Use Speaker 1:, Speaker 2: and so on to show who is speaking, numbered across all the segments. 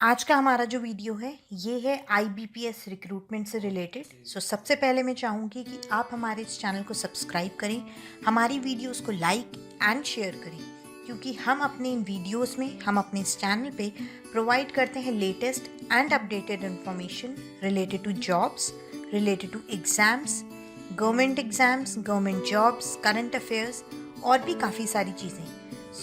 Speaker 1: आज का हमारा जो वीडियो है ये है आईबीपीएस रिक्रूटमेंट से रिलेटेड। सबसे पहले मैं चाहूँगी कि आप हमारे इस चैनल को सब्सक्राइब करें, हमारी वीडियोस को लाइक एंड शेयर करें, क्योंकि हम अपने इन वीडियोस में हम अपने इस चैनल पे प्रोवाइड करते हैं latest and updated information related to jobs, related to exams, government jobs, current affairs और भी काफ़ी सारी चीज़ें।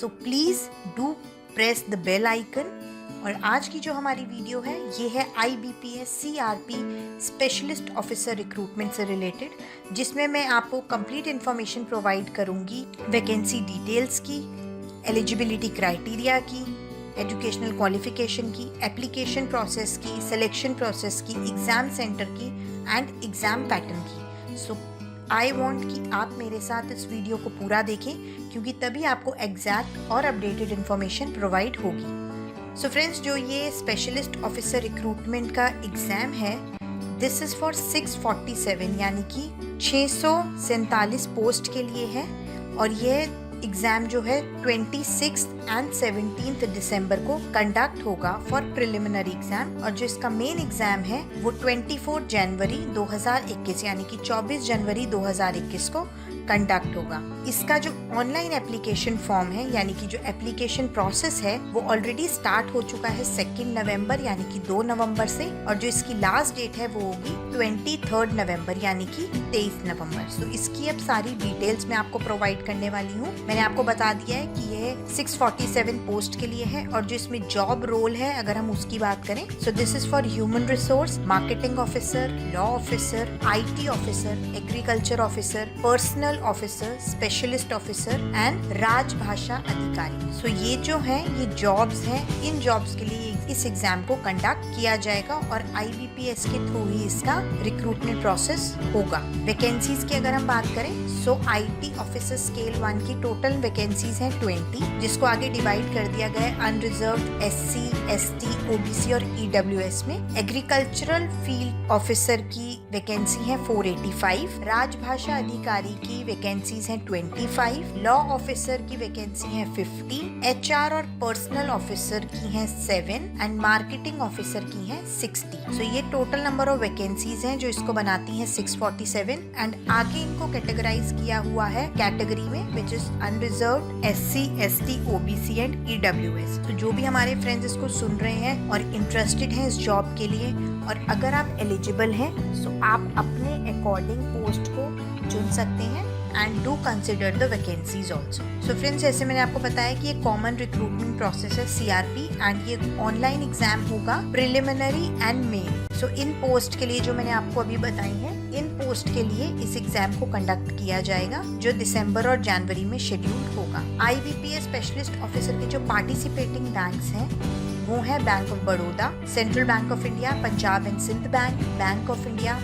Speaker 1: So please do press the bell icon. और आज की जो हमारी वीडियो है ये है IBPS CRP specialist officer recruitment से रिलेटेड, जिसमें मैं आपको कंप्लीट इन्फॉर्मेशन प्रोवाइड करूंगी वैकेंसी डिटेल्स की, एलिजिबिलिटी क्राइटेरिया की, एजुकेशनल क्वालिफिकेशन की, एप्लीकेशन प्रोसेस की, सिलेक्शन प्रोसेस की, एग्ज़ाम सेंटर की एंड एग्ज़ाम पैटर्न की। सो आई वॉन्ट कि आप मेरे साथ इस वीडियो को पूरा देखें, क्योंकि तभी आपको एग्जैक्ट और अपडेटेड इन्फॉर्मेशन प्रोवाइड होगी। सो फ्रेंड्स, जो ये स्पेशलिस्ट ऑफिसर रिक्रूटमेंट का एग्ज़ाम है, दिस इज़ फॉर 647 यानी कि 647 पोस्ट के लिए है। और ये एग्ज़ाम जो है 26 एंड 17 दिसंबर को कंडक्ट होगा फॉर प्रिलिमिनरी एग्ज़ाम। और जो इसका मेन एग्ज़ाम है वो 24 जनवरी 2021 यानी कि 24 जनवरी 2021 को कंडक्ट होगा। इसका जो ऑनलाइन एप्लीकेशन फॉर्म है यानी कि जो एप्लीकेशन प्रोसेस है वो ऑलरेडी स्टार्ट हो चुका है 2 नवंबर यानी कि 2 नवंबर से, और जो इसकी लास्ट डेट है वो होगी 23 नवंबर यानी कि 23 नवंबर। सो इसकी अब सारी डिटेल्स मैं आपको प्रोवाइड करने वाली हूँ। मैंने आपको बता दिया है कि यह 647 पोस्ट के लिए है। और जो इसमें जॉब रोल है अगर हम उसकी बात करें, so this is for human resource, marketing officer, law officer, IT officer, agriculture officer, personal officer, specialist officer and राजभाषा अधिकारी। सो ये जो है ये जॉब्स हैं, इन जॉब्स के लिए इस एग्जाम को कंडक्ट किया जाएगा और आईबीपीएस के थ्रू ही इसका रिक्रूटमेंट प्रोसेस होगा। वैकेंसीज की अगर हम बात करें, सो आईटी ऑफिसर स्केल 1 की टोटल वैकेंसीज हैं 20, जिसको आगे डिवाइड कर दिया गया है अनरिजर्व्ड, एससी, एसटी, ओबीसी और ईडब्ल्यूएस में। एग्रीकल्चरल फील्ड ऑफिसर की वैकेंसी है 485, राजभाषा अधिकारी की वैकेंसीज हैं 25, लॉ ऑफिसर की वैकेंसी है 50, एचआर और पर्सनल ऑफिसर की हैं 7 एंड मार्केटिंग ऑफिसर की हैं 60। सो ये टोटल नंबर ऑफ वैकेंसीज हैं जो इसको बनाती हैं 647। एंड आगे इनको कैटेगराइज किया हुआ है कैटेगरी में, which is unreserved, SC, ST, OBC and EWS. तो जो भी हमारे फ्रेंड्स इसको सुन रहे हैं और इंटरेस्टेड हैं इस जॉब के लिए, और अगर आप एलिजिबल हैं, सो आप अपने अकॉर्डिंग पोस्ट को चुन सकते हैं and do consider the vacancies also. So friends, जैसे मैंने आपको बताया कि ये कॉमन रिक्रूटमेंट प्रोसेस है सीआरपी, एंड ये ऑनलाइन एग्जाम होगा preliminary and main. So in post के लिए जो मैंने आपको अभी बताई है, इन पोस्ट के लिए इस एग्जाम को कंडक्ट किया जाएगा जो दिसंबर और जनवरी में शेड्यूल होगा। आईबीपीएस स्पेशलिस्ट ऑफिसर के जो पार्टिसिपेटिंग बैंक्स हैं वो है Bank of Baroda, Central Bank of India, Punjab and Sind Bank, Bank of India,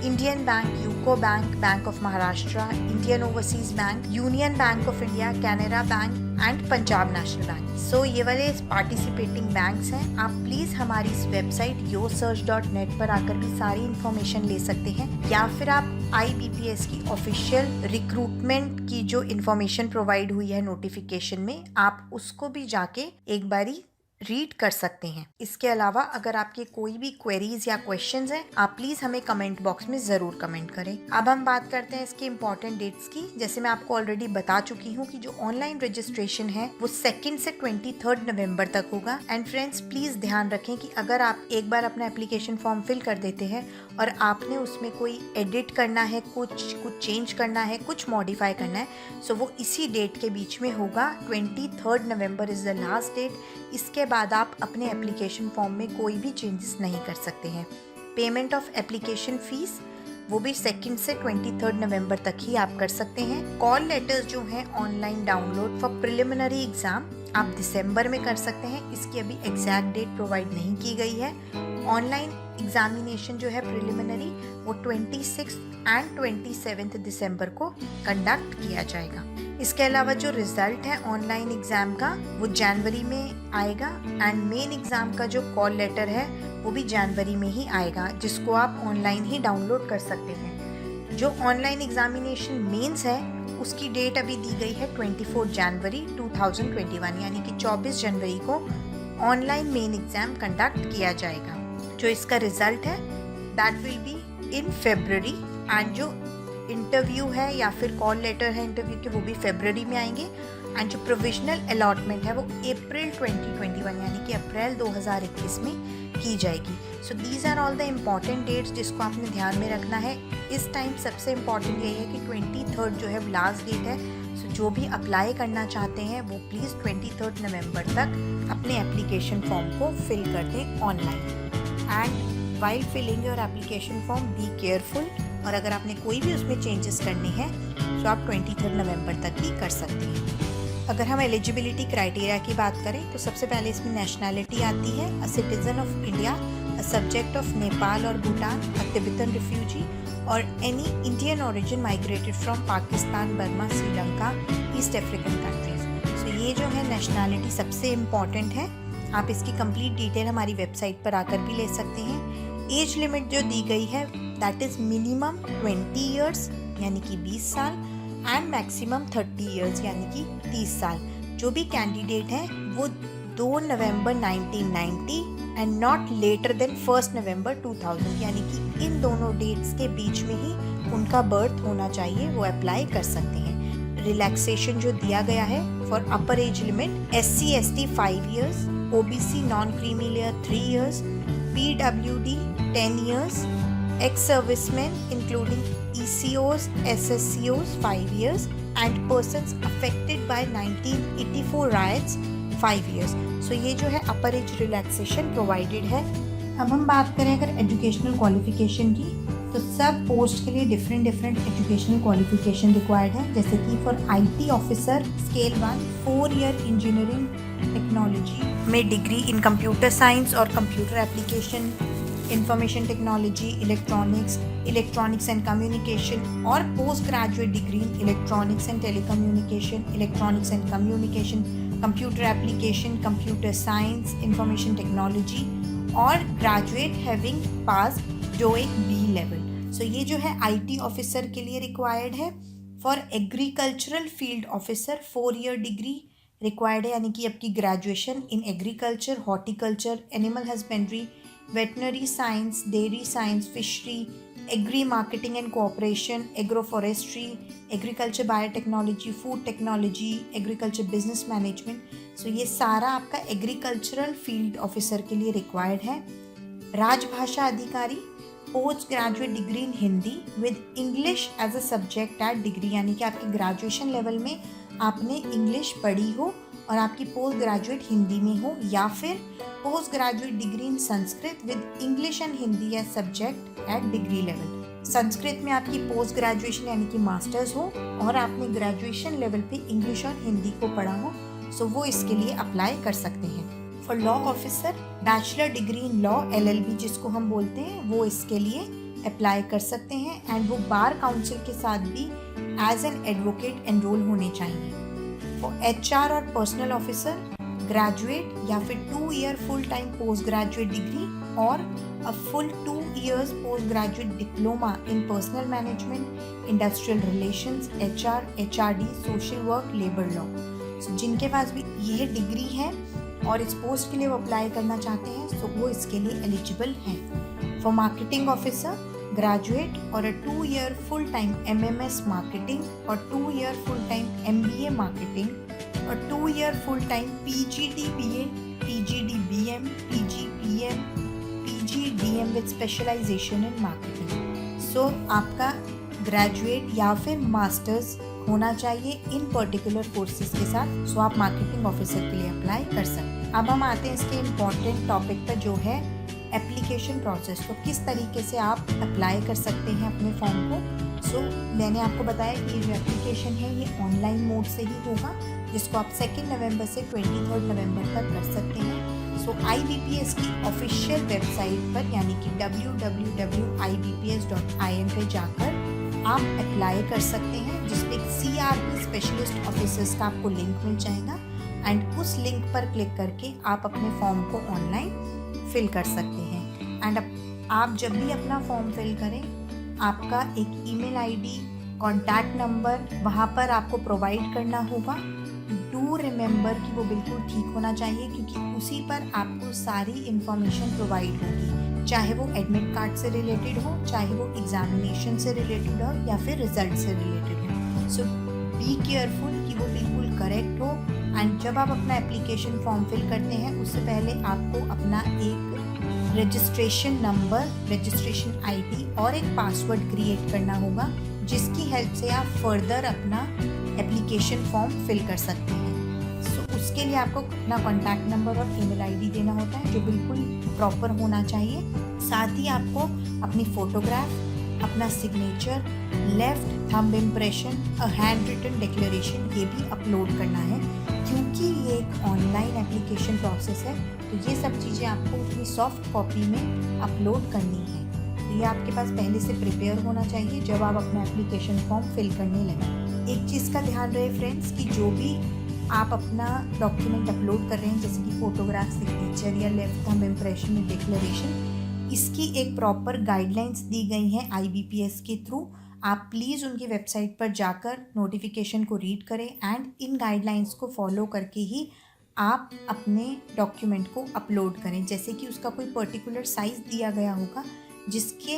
Speaker 1: Indian Bank, UCO Bank, Bank of Maharashtra, Indian Overseas Bank, Union Bank of India, Canara Bank and Punjab National Bank. So ये वाले participating banks हैं। आप please हमारी इस website yoursearch.net पर आकर भी सारी इन्फॉर्मेशन ले सकते हैं, या फिर आप आईबीपीएस की ऑफिशियल रिक्रूटमेंट की जो इन्फॉर्मेशन प्रोवाइड हुई है नोटिफिकेशन में, आप उसको भी जाके एक बारी रीड कर सकते हैं। इसके अलावा अगर आपके कोई भी क्वेरीज या क्वेश्चंस हैं, आप प्लीज हमें कमेंट बॉक्स में जरूर कमेंट करें। अब हम बात करते हैं इसके इम्पोर्टेंट डेट्स की। जैसे मैं आपको ऑलरेडी बता चुकी हूँ कि जो ऑनलाइन रजिस्ट्रेशन है वो 2 से 23 नवंबर तक होगा। एंड फ्रेंड्स, प्लीज ध्यान रखें कि अगर आप एक बार अपना एप्लीकेशन फॉर्म फिल कर देते हैं और आपने उसमें कोई एडिट करना है, कुछ चेंज करना है, कुछ मॉडिफाई करना है, सो वो इसी डेट के बीच में होगा। 23 November is the last date. इसके बाद आप अपने एप्लीकेशन फॉर्म में कोई भी चेंजेस नहीं कर सकते हैं। पेमेंट ऑफ एप्लीकेशन फीस वो भी 2 से 23 नवंबर तक ही आप कर सकते हैं। कॉल लेटर्स जो हैं online download for preliminary exam आप दिसंबर में कर सकते हैं। इसकी अभी एग्जैक्ट डेट प्रोवाइड नहीं की गई है। ऑनलाइन एग्जामिनेशन जो है प्रिलिमिनरी वो 26 एंड 27 दिसंबर को कंडक्ट किया जाएगा। इसके अलावा जो रिजल्ट है ऑनलाइन एग्जाम का वो जनवरी में आएगा, एंड मेन एग्जाम का जो कॉल लेटर है वो भी जनवरी में ही आएगा, जिसको आप ऑनलाइन ही डाउनलोड कर सकते हैं। जो ऑनलाइन एग्जामिनेशन मेंस है उसकी डेट अभी दी गई है 24 जनवरी 2021 यानी कि 24 जनवरी को ऑनलाइन मेन एग्ज़ाम कंडक्ट किया जाएगा। जो इसका रिज़ल्ट है that will be in February, and जो इंटरव्यू है या फिर कॉल लेटर है इंटरव्यू के, वो भी फरवरी में आएंगे। एंड जो प्रोविजनल अलॉटमेंट है वो अप्रैल 2021 यानी कि अप्रैल 2021 में की जाएगी। So these are all the important dates जिसको आपने ध्यान में रखना है। इस टाइम सबसे इम्पॉर्टेंट यही है कि 23 जो है लास्ट डेट है। सो जो भी अप्लाई करना चाहते हैं वो प्लीज़ 23 नवंबर तक अपने एप्लीकेशन फॉर्म को फिल कर दें online. And while filling your application form be careful, और अगर आपने कोई भी उसमें चेंजेस करने हैं तो आप 23 नवंबर तक ही कर सकते हैं। अगर हम एलिजिबिलिटी क्राइटेरिया की बात करें तो सबसे पहले इसमें नेशनैलिटी आती है, a citizen of India, a subject of Nepal और भूटान, अ तिब्बतन रिफ्यूजी और any Indian origin migrated from Pakistan, Burma, Sri Lanka, East African countries. So ये जो है नेशनैलिटी सबसे इम्पॉर्टेंट है। आप इसकी कंप्लीट डिटेल हमारी वेबसाइट पर आकर भी ले सकते हैं। एज लिमिट जो दी गई है दैट इज़ मिनिमम 20 ईयर्स यानी कि 20 साल एंड मैक्सिमम 30 ईयर्स यानी कि 30 साल। जो भी कैंडिडेट हैं वो 2 नवंबर 1990 एंड नॉट लेटर देन 1 नवंबर 2000 यानी कि इन दोनों डेट्स के बीच में ही उनका बर्थ होना चाहिए, वो अप्लाई कर सकते हैं। रिलैक्सेशन जो दिया गया है for upper age limit, SC ST 5 years, OBC non creamy layer 3 years, PWD 10 years, ex servicemen including ECOs, SSCOs 5 years and persons affected by 1984 riots 5 years। So ये जो है अपर एज रिलैक्सेशन प्रोवाइडेड है। अब हम बात करें अगर एजुकेशनल क्वालिफिकेशन की, तो सब पोस्ट के लिए डिफरेंट एजुकेशनल क्वालिफिकेशन रिक्वायर्ड है। जैसे कि for IT officer scale 1 4 year engineering technology में डिग्री इन कंप्यूटर साइंस और computer application, information technology, electronics and communication और post graduate degree in electronics and telecommunication, electronics and communication, computer application, computer science, information technology और graduate having pass DOEIC B level. So ये जो है IT officer के लिए required है। For agricultural field officer 4 year degree required है, यानी कि आपकी graduation in agriculture, horticulture, animal husbandry, veterinary science, dairy science, fishery, agri marketing and cooperation, agroforestry, agriculture biotechnology, food technology, agriculture business management। सो ये सारा आपका agricultural field officer के लिए required है। राजभाषा अधिकारी post graduate degree in Hindi with English as a subject at degree, यानी कि आपकी ग्रेजुएशन लेवल में आपने इंग्लिश पढ़ी हो और आपकी पोस्ट ग्रेजुएट हिंदी में हो, या फिर post graduate degree in Sanskrit with English and Hindi as subject at degree level. Sanskrit में आपकी पोस्ट ग्रेजुएशन यानी कि मास्टर्स हो और आपने ग्रेजुएशन लेवल पे इंग्लिश और हिंदी को पढ़ा हो, सो वो इसके लिए अप्लाई कर सकते हैं। For law officer bachelor degree in law LLB जिसको हम बोलते हैं, वो इसके लिए अप्लाई कर सकते हैं। एंड वो बार काउंसिल के साथ भी एज एन एडवोकेट एनरोल होने चाहिए। फॉर HR और पर्सनल ऑफिसर ग्रेजुएट या फिर 2 year full time post graduate degree और a full 2 years post graduate diploma in personnel management, industrial relations, HR, HRD, social work, labour law. So जिनके पास भी ये डिग्री है और इस पोस्ट के लिए वो अप्लाई करना चाहते हैं, सो वो इसके लिए एलिजिबल हैं। फॉर मार्केटिंग ऑफिसर ग्रेजुएट और a 2 year full time MMS marketing और 2 year full time MBA marketing और 2 year full time PGD BA, PGD BM, PG PM, PG DM with specialisation in marketing. So आपका graduate या फिर masters होना चाहिए इन particular courses के साथ। सो आप मार्केटिंग ऑफिसर के लिए अप्लाई कर सकते हैं। अब हम आते हैं इसके इम्पॉर्टेंट टॉपिक पर जो है एप्लीकेशन प्रोसेस। तो किस तरीके से आप अप्लाई कर सकते हैं अपने फॉर्म को। सो मैंने आपको बताया कि ये जो एप्लीकेशन है ये ऑनलाइन मोड से ही होगा, जिसको आप 2 नवंबर से 23 नवंबर तक कर सकते हैं। सो IBPS की ऑफिशियल वेबसाइट पर यानी कि www.ibps.in पे जाकर आप अप्लाई कर सकते हैं, जिसपे CRP स्पेशलिस्ट ऑफिसर्स का आपको लिंक मिल जाएगा एंड उस लिंक पर क्लिक करके आप अपने फॉर्म को ऑनलाइन फिल कर सकते हैं। एंड आप जब भी अपना फॉर्म फिल करें, आपका एक ईमेल ID, कॉन्टैक्ट नंबर वहाँ पर आपको प्रोवाइड करना होगा। डू डू रिमेंबर कि वो बिल्कुल ठीक होना चाहिए, क्योंकि उसी पर आपको सारी इन्फॉर्मेशन प्रोवाइड होगी, चाहे वो एडमिट कार्ड से रिलेटेड हो, चाहे वो एग्जामिनेशन से रिलेटेड हो या फिर रिजल्ट से रिलेटेड हो। सो बी केयरफुल कि वो बिल्कुल करेक्ट हो। एंड जब आप अपना एप्लीकेशन फॉर्म फिल करते हैं उससे पहले आपको अपना एक रजिस्ट्रेशन नंबर, रजिस्ट्रेशन आईडी और एक पासवर्ड क्रिएट करना होगा, जिसकी हेल्प से आप फर्दर अपना एप्लीकेशन फॉर्म फिल कर सकते हैं। सो उसके लिए आपको अपना कॉन्टैक्ट नंबर और ईमेल आईडी देना होता है, जो बिल्कुल प्रॉपर होना चाहिए। साथ ही आपको अपनी फोटोग्राफ, अपना signature, left thumb impression, a hand written declaration, ये भी अपलोड करना है। क्योंकि ये एक ऑनलाइन एप्लीकेशन प्रोसेस है तो ये सब चीज़ें आपको अपनी सॉफ्ट कॉपी में अपलोड करनी है। तो ये आपके पास पहले से प्रिपेयर होना चाहिए जब आप अपना एप्लीकेशन फॉर्म फिल करने लगें। एक चीज़ का ध्यान रहे फ्रेंड्स कि जो भी आप अपना डॉक्यूमेंट अपलोड कर रहे हैं, जैसे कि फोटोग्राफ, सिग्नेचर या लेफ्ट थंब इम्प्रेशन या डिक्लेरेशन, इसकी एक प्रॉपर गाइडलाइंस दी गई हैं IBPS के थ्रू। आप प्लीज़ उनकी वेबसाइट पर जाकर नोटिफिकेशन को रीड करें एंड इन गाइडलाइंस को फॉलो करके ही आप अपने डॉक्यूमेंट को अपलोड करें। जैसे कि उसका कोई पर्टिकुलर साइज़ दिया गया होगा, जिसके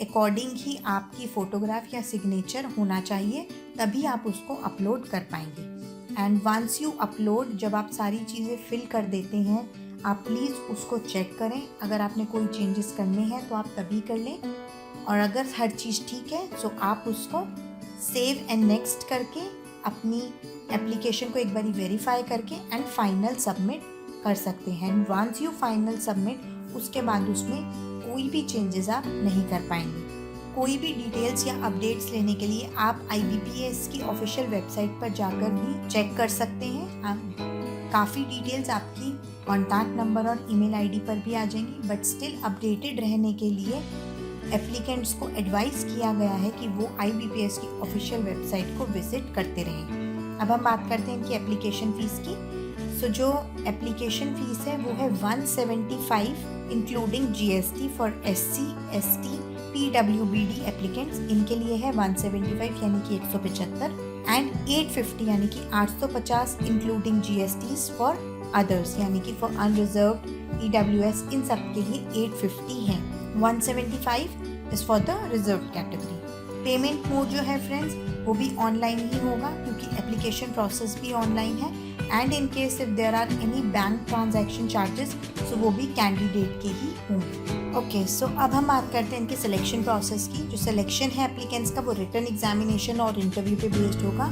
Speaker 1: अकॉर्डिंग ही आपकी फ़ोटोग्राफ या सिग्नेचर होना चाहिए, तभी आप उसको अपलोड कर पाएंगे। एंड वंस यू अपलोड, जब आप सारी चीज़ें फिल कर देते हैं, आप प्लीज़ उसको चेक करें। अगर आपने कोई चेंजेस करने हैं तो आप तभी कर लें, और अगर हर चीज़ ठीक है तो आप उसको सेव एंड नेक्स्ट करके अपनी एप्लीकेशन को एक बारी वेरीफाई करके एंड फाइनल सबमिट कर सकते हैं। And once you final submit, उसके बाद उसमें कोई भी चेंजेस आप नहीं कर पाएंगे। कोई भी डिटेल्स या अपडेट्स लेने के लिए आप IBPS की ऑफिशियल वेबसाइट पर जाकर भी चेक कर सकते हैं। काफ़ी डिटेल्स आपकी कॉन्टैक्ट नंबर और ईमेल आईडी पर भी आ जाएंगी, बट स्टिल अपडेटेड रहने के लिए एप्लीकेंट्स को एडवाइस किया गया है कि वो IBPS की ऑफिशियल वेबसाइट को विजिट करते रहें। अब हम बात करते हैं इनकी एप्लीकेशन फ़ीस की। सो जो एप्लीकेशन फ़ीस है वो है 175 including GST for SC, ST, PWBD applicants. इनके लिए है 175 यानी कि 175, एंड 850 यानी कि 850 इंक्लूडिंग GSTs फॉर अदर्स, यानी कि फॉर अनरिजर्व्ड, EWS, इन सब के लिए 850 है। 175 is for the reserve category. Payment mode जो है फ्रेंड्स वो भी ऑनलाइन ही होगा, क्योंकि एप्लीकेशन प्रोसेस भी ऑनलाइन है। And in case if there are any bank transaction charges, so वो भी कैंडिडेट के ही होंगे। ओके, सो अब हम बात करते हैं इनके सिलेक्शन प्रोसेस की। जो सिलेक्शन है एप्लीकेंट्स का, वो रिटन एग्जामिनेशन और इंटरव्यू पे बेस्ड होगा,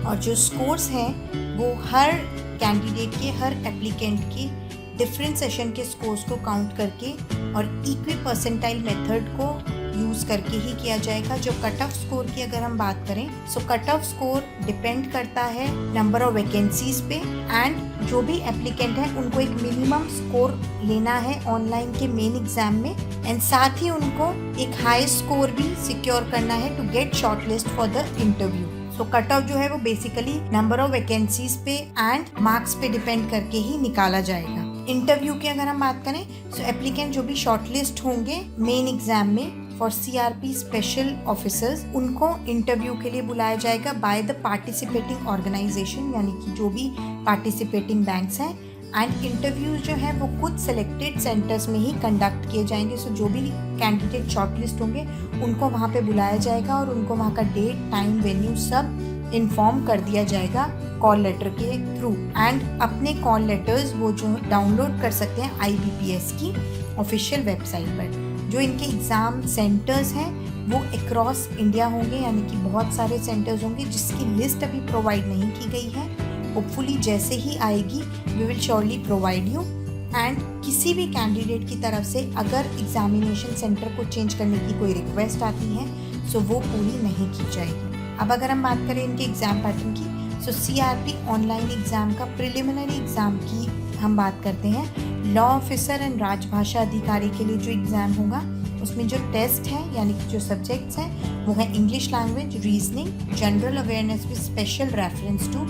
Speaker 1: और जो स्कोर्स हैं वो हर कैंडिडेट के, हर एप्लीकेंट के डिफरेंट सेशन के स्कोर्स को काउंट करके और इक्वी परसेंटाइल मेथड को यूज़ करके ही किया जाएगा। जो कट ऑफ स्कोर की अगर हम बात करें, सो कट ऑफ स्कोर डिपेंड करता है नंबर ऑफ वैकेंसीज पे, एंड जो भी एप्लीकेंट है उनको एक मिनिमम स्कोर लेना है ऑनलाइन के मेन एग्जाम में, एंड साथ ही उनको एक हाई स्कोर भी सिक्योर करना है to get shortlist for the interview. So cut off जो है वो बेसिकली नंबर ऑफ वैकेंसीज पे एंड मार्क्स पे डिपेंड करके ही निकाला जाएगा। इंटरव्यू की अगर हम बात करें, सो एप्लीकेंट जो भी शॉर्टलिस्ट होंगे मेन एग्जाम में फॉर CRP स्पेशल ऑफिसर्स, उनको इंटरव्यू के लिए बुलाया जाएगा बाय द पार्टिसिपेटिंग ऑर्गेनाइजेशन, यानी कि जो भी पार्टिसिपेटिंग बैंक्स हैं। एंड इंटरव्यूज जो है वो कुछ सेलेक्टेड सेंटर्स में ही कंडक्ट किए जाएंगे। सो जो भी कैंडिडेट शॉर्टलिस्ट होंगे उनको वहाँ पे बुलाया जाएगा और उनको वहाँ का डेट, टाइम, वेन्यू सब इन्फॉर्म कर दिया जाएगा कॉल लेटर के थ्रू। एंड अपने कॉल लेटर्स वो जो डाउनलोड कर सकते हैं IBPS की ऑफिशियल वेबसाइट पर। जो इनके एग्ज़ाम सेंटर्स हैं वो अक्रॉस इंडिया होंगे, यानी कि बहुत सारे सेंटर्स होंगे जिसकी लिस्ट अभी प्रोवाइड नहीं की गई है। होपफुली जैसे ही आएगी we will surely provide you. And किसी भी कैंडिडेट की तरफ से अगर एग्जामिनेशन सेंटर को चेंज करने की कोई रिक्वेस्ट आती है, सो वो पूरी नहीं की जाएगी। अब अगर हम बात करें इनके एग्ज़ाम पैटर्न की, सो CRP ऑनलाइन एग्ज़ाम का प्रिलिमिनरी एग्ज़ाम की हम बात करते हैं। लॉ ऑफिसर एंड राजभाषा अधिकारी के लिए जो एग्ज़ाम होगा उसमें जो टेस्ट है, यानी कि जो सब्जेक्ट्स हैं वो है English language, reasoning, general awareness with special reference to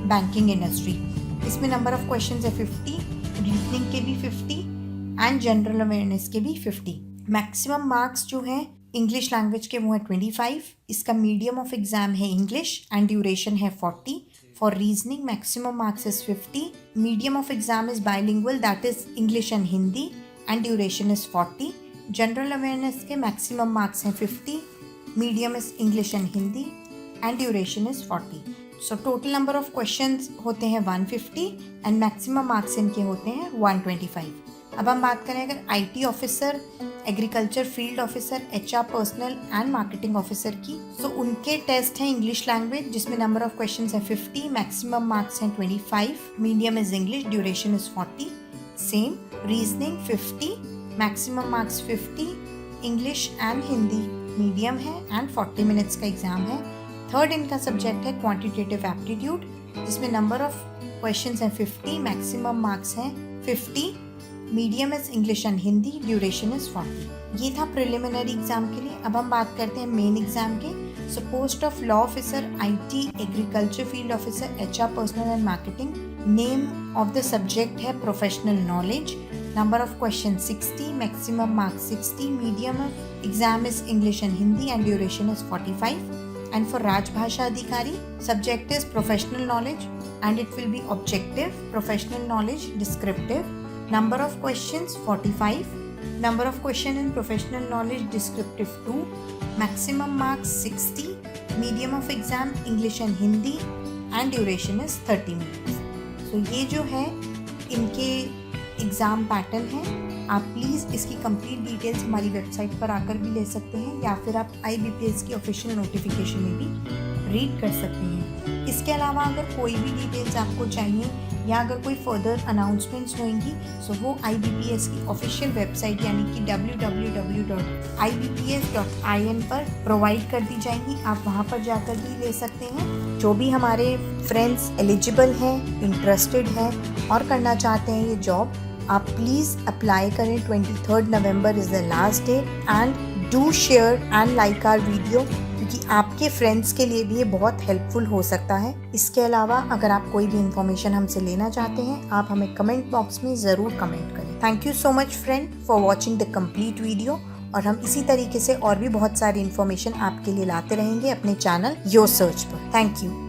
Speaker 1: banking industry. इसमें नंबर ऑफ क्वेश्चंस है 50, रीजनिंग के भी 50 एंड जनरल अवेयरनेस के भी 50। मैक्सिमम मार्क्स जो हैं इंग्लिश लैंग्वेज के वो है 25। इसका मीडियम ऑफ एग्ज़ाम है इंग्लिश एंड ड्यूरेशन है 40। For reasoning, maximum marks is 50. Medium of exam is bilingual, that is English and Hindi, and duration is 40. General awareness के maximum marks हैं 50. Medium is English and Hindi, and duration is 40. So total number of questions होते हैं 150 and maximum marks इनके होते हैं 125. अब हम बात करें अगर IT officer, agriculture field officer, HR personnel and marketing officer की, तो उनके टेस्ट हैं इंग्लिश लैंग्वेज जिसमें नंबर ऑफ क्वेश्चंस है 50, मैक्सिमम मार्क्स हैं 25, medium is English, duration is 40. Same reasoning 50, maximum marks 50, English and Hindi medium है एंड 40 मिनट्स का exam है. थर्ड इनका सब्जेक्ट है क्वांटिटेटिव एप्टीट्यूड जिसमें नंबर ऑफ क्वेश्चंस हैं 50, मैक्सिमम मार्क्स हैं 50, medium is English and Hindi, duration is 40. ये था प्रिलिमिनरी एग्जाम के लिए. अब हम बात करते हैं मेन एग्जाम के. So post of law officer, IT, agriculture field officer, HR personnel and marketing. Name of the subject है professional knowledge. Number of question 60, maximum marks 60, medium exam is English and Hindi and duration is 45. And for राजभाषा अधिकारी, subject is professional knowledge and it will be objective, professional knowledge, descriptive. Number of questions 45. Number of question in professional knowledge descriptive 2. Maximum marks 60. Medium of exam English and Hindi and duration is 30 minutes. So ये जो है इनके exam pattern है. आप please इसकी complete details हमारी website पर आकर भी ले सकते हैं या फिर आप IBPS की ऑफिशियल नोटिफिकेशन में भी रीड कर सकते हैं. इसके अलावा अगर कोई भी डिटेल्स आपको चाहिए या अगर कोई फर्दर अनाउंसमेंट्स होंगी सो वो IBPS की ऑफिशियल वेबसाइट यानी कि www.ibps.in पर प्रोवाइड कर दी जाएंगी. आप वहाँ पर जाकर भी ले सकते हैं. जो भी हमारे फ्रेंड्स एलिजिबल हैं, इंटरेस्टेड हैं और करना चाहते हैं ये जॉब, आप प्लीज़ अप्लाई करें. 23 November is the last day and do share and like our video क्योंकि आपके फ्रेंड्स के लिए भी ये बहुत हेल्पफुल हो सकता है. इसके अलावा अगर आप कोई भी इंफॉर्मेशन हमसे लेना चाहते हैं आप हमें कमेंट बॉक्स में ज़रूर कमेंट करें. Thank you so much friend for watching the complete video और हम इसी तरीके से और भी बहुत सारी इन्फॉर्मेशन आपके लिए लाते रहेंगे अपने चैनल योर सर्च पर. Thank you.